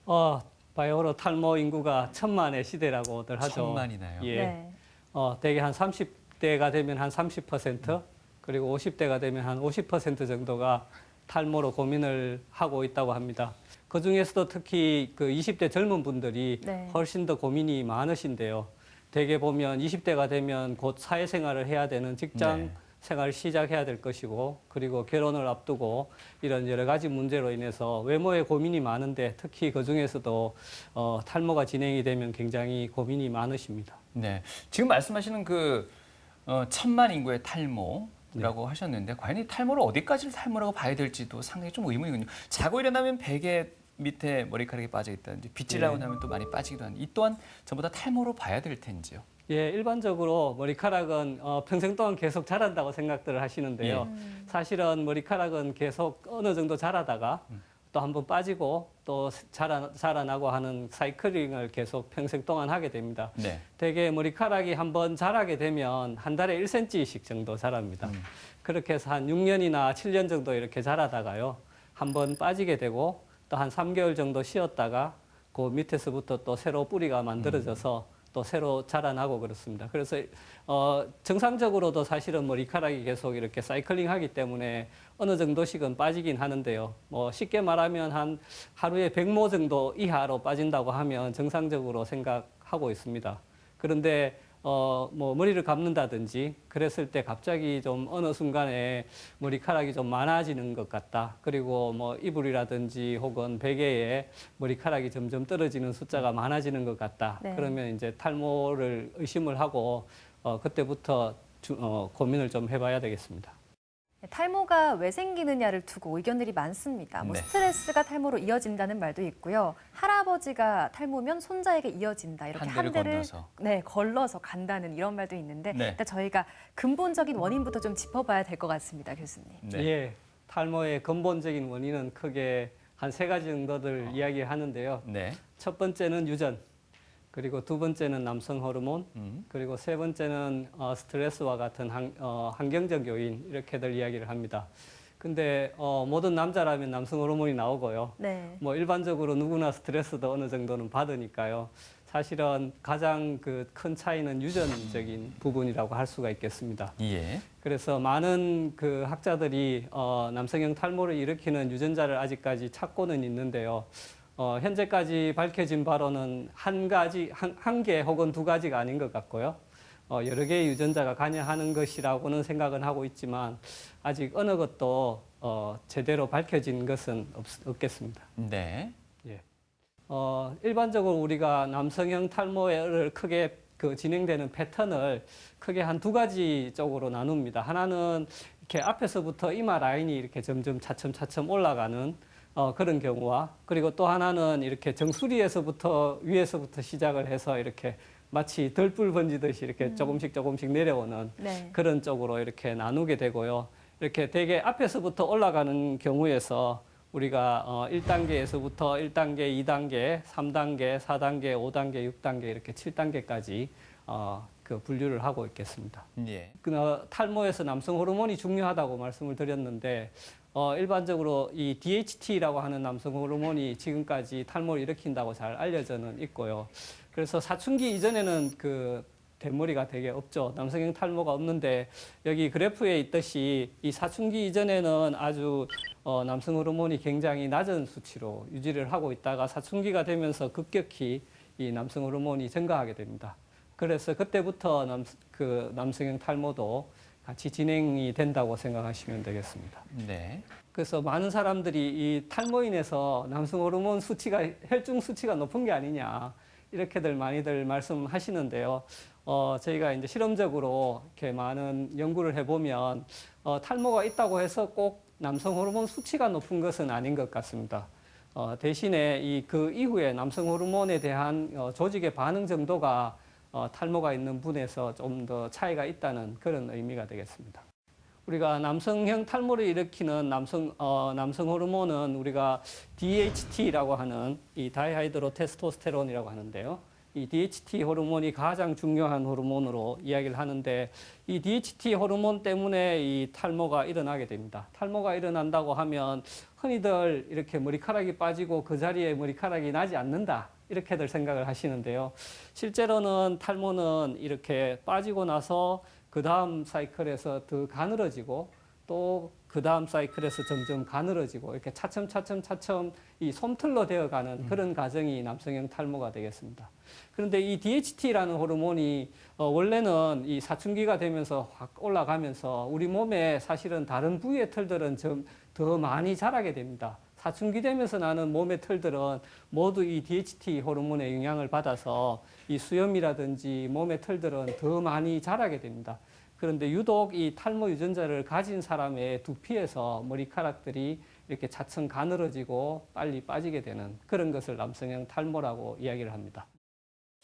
어, 바야흐로 탈모 인구가 1,000만의 시대라고들 하죠. 1,000만이나요? 예. 네. 대개 한 30대가 되면 한 30%, 그리고 50대가 되면 한 50% 정도가 탈모로 고민을 하고 있다고 합니다. 그 중에서도 특히 그 20대 젊은 분들이 네. 훨씬 더 고민이 많으신데요. 대개 보면 20대가 되면 곧 사회생활을 해야 되는 직장 네. 생활을 시작해야 될 것이고, 그리고 결혼을 앞두고 이런 여러 가지 문제로 인해서 외모에 고민이 많은데, 특히 그 중에서도 탈모가 진행이 되면 굉장히 고민이 많으십니다. 네. 지금 말씀하시는 그 1,000만 인구의 탈모라고 하셨는데 과연 이 탈모를 어디까지를 탈모라고 봐야 될지도 상당히 좀 의문이군요. 자고 일어나면 베개 밑에 머리카락이 빠져 있다든지 빗질 나고 나면 또 많이 빠지기도 하는데 이 또한 전부 다 탈모로 봐야 될 텐지요. 예, 일반적으로 머리카락은 평생 동안 계속 자란다고 생각들을 하시는데요. 사실은 머리카락은 계속 어느 정도 자라다가 또 한번 빠지고 또 자라나고 하는 사이클링을 계속 평생 동안 하게 됩니다. 네. 대개 머리카락이 한번 자라게 되면 한 달에 1cm씩 정도 자랍니다. 그렇게 해서 한 6년이나 7년 정도 이렇게 자라다가요. 한번 빠지게 되고 또 한 3개월 정도 쉬었다가 그 밑에서부터 또 새로 뿌리가 만들어져서 또 새로 자라나고 그렇습니다. 그래서 정상적으로도 사실은 머리카락이 계속 이렇게 사이클링 하기 때문에 어느 정도씩은 빠지긴 하는데요. 뭐 쉽게 말하면 한 하루에 100모 정도 이하로 빠진다고 하면 정상적으로 생각하고 있습니다. 그런데 뭐 머리를 감는다든지 그랬을 때 갑자기 좀 어느 순간에 머리카락이 좀 많아지는 것 같다. 그리고 뭐 이불이라든지 혹은 베개에 머리카락이 점점 떨어지는 숫자가 많아지는 것 같다. 네. 그러면 이제 탈모를 의심을 하고 그때부터 고민을 좀 해봐야 되겠습니다. 탈모가 왜 생기느냐를 두고 의견들이 많습니다. 뭐 네. 스트레스가 탈모로 이어진다는 말도 있고요. 할아버지가 탈모면 손자에게 이어진다. 이렇게 한 대를 건너서. 네, 걸러서 간다는 이런 말도 있는데 네. 일단 저희가 근본적인 원인부터 좀 짚어봐야 될 것 같습니다, 교수님. 네. 예, 탈모의 근본적인 원인은 크게 한 3가지 정도를 이야기하는데요. 네. 첫 번째는 유전, 그리고 두 번째는 남성 호르몬, 그리고 세 번째는 스트레스와 같은 환경적 요인 이렇게들 이야기를 합니다. 근데 모든 남자라면 남성 호르몬이 나오고요. 네. 뭐 일반적으로 누구나 스트레스도 어느 정도는 받으니까요. 사실은 가장 그 큰 차이는 유전적인 부분이라고 할 수가 있겠습니다. 예. 그래서 많은 그 학자들이 남성형 탈모를 일으키는 유전자를 아직까지 찾고는 있는데요. 현재까지 밝혀진 바로는 한 개 혹은 2가지가 아닌 것 같고요. 여러 개의 유전자가 관여하는 것이라고는 생각은 하고 있지만 아직 어느 것도 제대로 밝혀진 것은 없겠습니다. 네. 예. 일반적으로 우리가 남성형 탈모를 크게 진행되는 패턴을 크게 한 2가지 쪽으로 나눕니다. 하나는 이렇게 앞에서부터 이마 라인이 이렇게 점점 차츰차츰 올라가는 그런 경우와, 그리고 또 하나는 이렇게 정수리에서부터 위에서부터 시작을 해서 이렇게 마치 덜불 번지듯이 이렇게 조금씩 내려오는 네. 그런 쪽으로 이렇게 나누게 되고요. 이렇게 되게 앞에서부터 올라가는 경우에서 우리가 1단계에서부터 1단계, 2단계, 3단계, 4단계, 5단계, 6단계 이렇게 7단계까지 그 분류를 하고 있겠습니다. 예. 탈모에서 남성 호르몬이 중요하다고 말씀을 드렸는데 일반적으로 이 DHT라고 하는 남성 호르몬이 지금까지 탈모를 일으킨다고 잘 알려져는 있고요. 그래서 사춘기 이전에는 그 대머리가 되게 없죠. 남성형 탈모가 없는데 여기 그래프에 있듯이 이 사춘기 이전에는 아주 남성 호르몬이 굉장히 낮은 수치로 유지를 하고 있다가 사춘기가 되면서 급격히 이 남성 호르몬이 증가하게 됩니다. 그래서 그때부터 남성형 탈모도 같이 진행이 된다고 생각하시면 되겠습니다. 네. 그래서 많은 사람들이 이 탈모인에서 남성 호르몬 수치가 혈중 수치가 높은 게 아니냐 이렇게들 많이들 말씀하시는데요. 저희가 이제 실험적으로 이렇게 많은 연구를 해보면 탈모가 있다고 해서 꼭 남성 호르몬 수치가 높은 것은 아닌 것 같습니다. 대신에 그 이후에 남성 호르몬에 대한 조직의 반응 정도가 탈모가 있는 분에서 좀 더 차이가 있다는 그런 의미가 되겠습니다. 우리가 남성형 탈모를 일으키는 남성 호르몬은 우리가 DHT라고 하는 이 다이하이드로 테스토스테론이라고 하는데요. 이 DHT 호르몬이 가장 중요한 호르몬으로 이야기를 하는데 이 DHT 호르몬 때문에 이 탈모가 일어나게 됩니다. 탈모가 일어난다고 하면 흔히들 이렇게 머리카락이 빠지고 그 자리에 머리카락이 나지 않는다. 이렇게들 생각을 하시는데요. 실제로는 탈모는 이렇게 빠지고 나서 그 다음 사이클에서 더 가늘어지고 또 그 다음 사이클에서 점점 가늘어지고 이렇게 차츰 이 솜틀로 되어가는 그런 과정이 남성형 탈모가 되겠습니다. 그런데 이 DHT라는 호르몬이 원래는 이 사춘기가 되면서 확 올라가면서 우리 몸에 사실은 다른 부위의 털들은 좀 더 많이 자라게 됩니다. 사춘기 되면서 나는 몸의 털들은 모두 이 DHT 호르몬의 영향을 받아서 이 수염이라든지 몸의 털들은 더 많이 자라게 됩니다. 그런데 유독 이 탈모 유전자를 가진 사람의 두피에서 머리카락들이 이렇게 차츰 가늘어지고 빨리 빠지게 되는 그런 것을 남성형 탈모라고 이야기를 합니다.